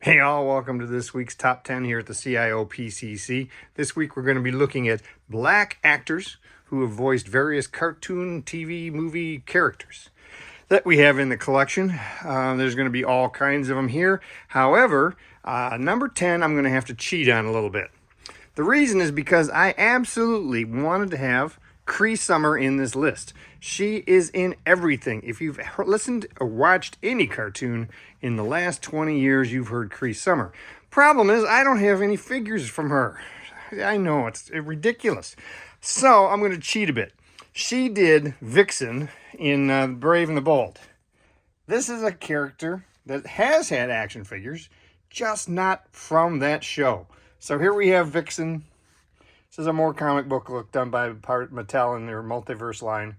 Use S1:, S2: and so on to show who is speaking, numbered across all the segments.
S1: Hey all, welcome to this week's Top 10 here at the CIOPCC. This week we're going to be looking at black actors who have voiced various cartoon, TV, movie characters that we have in the collection. There's going to be all kinds of them here. However, number 10 I'm going to have to cheat on a little bit. The reason is because I absolutely wanted to have Cree Summer in this list. She is in everything. If you've listened or watched any cartoon in the last 20 years, you've heard Cree Summer. Problem is, I don't have any figures from her. I know, it's ridiculous. So I'm going to cheat a bit. She did Vixen in Brave and the Bold. This is a character that has had action figures, just not from that show. So here we have Vixen. This is a more comic book look done by Mattel in their multiverse line.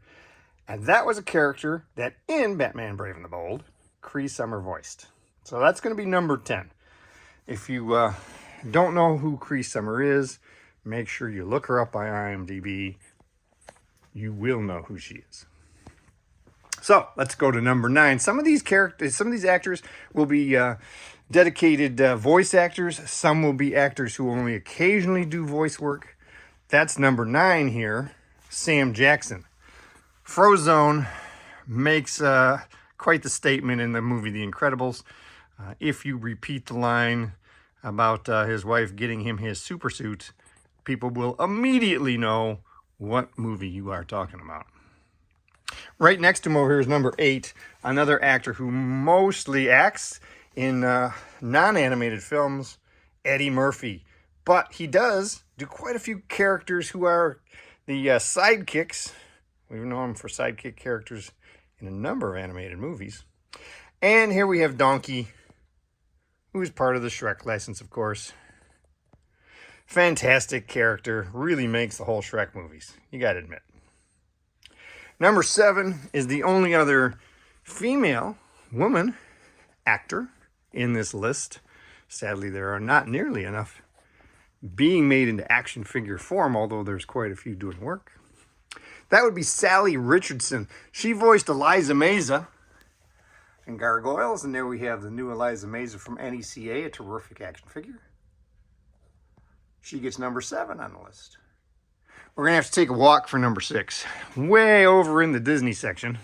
S1: And that was a character that in Batman Brave and the Bold, Cree Summer voiced. So that's going to be number 10. If you don't know who Cree Summer is, make sure you look her up by IMDb. You will know who she is. So let's go to number 9. Some of these actors will be dedicated voice actors. Some will be actors who only occasionally do voice work. That's number 9 here, Sam Jackson. Frozone makes quite the statement in the movie The Incredibles. If you repeat the line about his wife getting him his supersuit, people will immediately know what movie you are talking about. Right next to him over here is number 8, another actor who mostly acts in non-animated films, Eddie Murphy. But he does do quite a few characters who are the sidekicks. We've known him for sidekick characters in a number of animated movies. And here we have Donkey, who is part of the Shrek license, of course. Fantastic character. Really makes the whole Shrek movies, you got to admit. Number 7 is the only other female woman actor in this list. Sadly, there are not nearly enough being made into action figure form, although there's quite a few doing work. That would be Sally Richardson. She voiced Eliza Meza in Gargoyles, and there we have the new Eliza Meza from NECA, a terrific action figure. She gets number 7 on the list. We're going to have to take a walk for number 6, way over in the Disney section.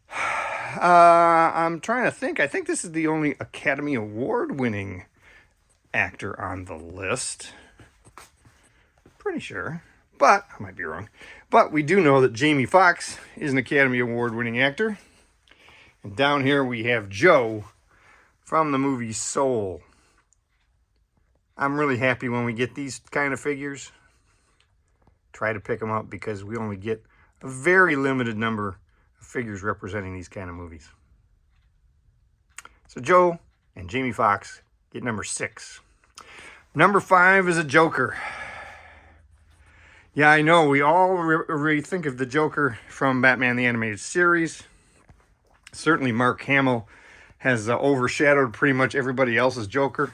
S1: I'm trying to think. I think this is the only Academy Award winning actor on the list. Pretty sure, but I might be wrong. But we do know that Jamie Foxx is an Academy Award winning actor. And down here we have Joe from the movie Soul. I'm really happy when we get these kind of figures. Try to pick them up because we only get a very limited number of figures representing these kind of movies. So Joe and Jamie Foxx get number 6. Number 5 is a Joker. Yeah, I know, we all really think of the Joker from Batman the Animated Series. Certainly Mark Hamill has overshadowed pretty much everybody else's Joker.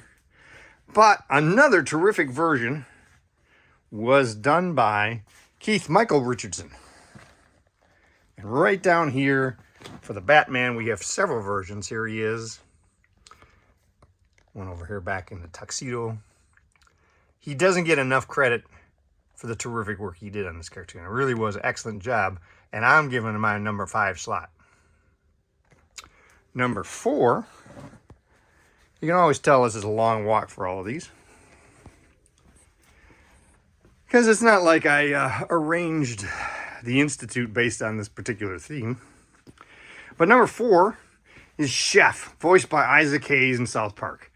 S1: But another terrific version was done by Keith Michael Richardson. And right down here for the Batman, we have several versions. Here he is. One over here back in the tuxedo. He doesn't get enough credit for the terrific work he did on this cartoon. It really was an excellent job, and I'm giving him my number 5 slot. Number 4, you can always tell this is a long walk for all of these, because it's not like I arranged the Institute based on this particular theme. But number 4 is Chef, voiced by Isaac Hayes in South Park.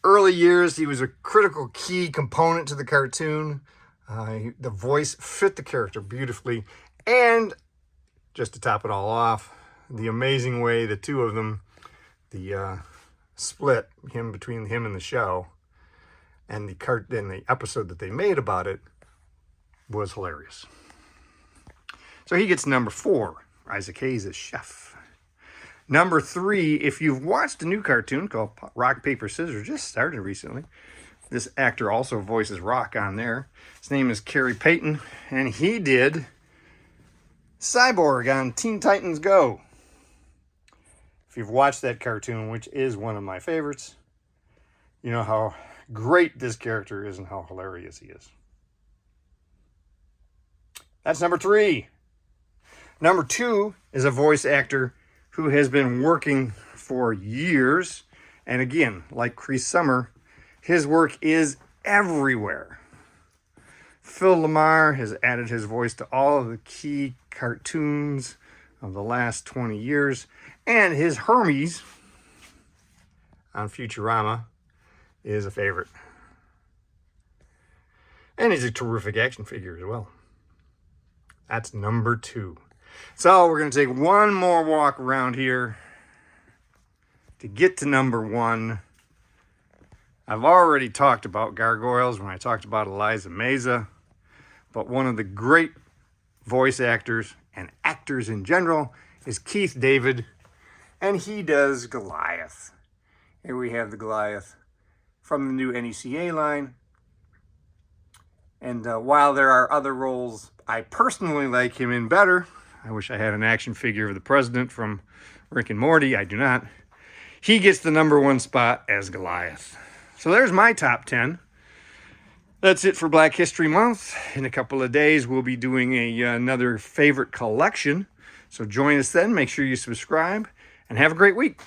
S1: Early years, he was a critical key component to the cartoon. The voice fit the character beautifully. And just to top it all off, the amazing way the two of them, the split between him and the show, and the episode that they made about it was hilarious. So he gets number 4. Isaac Hayes as Chef. Number 3, if you've watched a new cartoon called Rock, Paper, Scissors, just started recently. This actor also voices Rock on there. His name is Kerry Payton, and he did Cyborg on Teen Titans Go. If you've watched that cartoon, which is one of my favorites, you know how great this character is and how hilarious he is. That's number 3. Number 2 is a voice actor who has been working for years. And again, like Cree Summer, his work is everywhere. Phil Lamar has added his voice to all of the key cartoons of the last 20 years. And his Hermes on Futurama is a favorite. And he's a terrific action figure as well. That's number 2. So we're going to take one more walk around here to get to number 1. I've already talked about gargoyles when I talked about Eliza Meza, but one of the great voice actors and actors in general is Keith David, and he does Goliath. Here we have the Goliath from the new NECA line. And while there are other roles I personally like him in better, I wish I had an action figure of the president from Rick and Morty. I do not. He gets the number 1 spot as Goliath. So there's my top 10. That's it for Black History Month. In a couple of days, we'll be doing another favorite collection. So join us then. Make sure you subscribe and have a great week.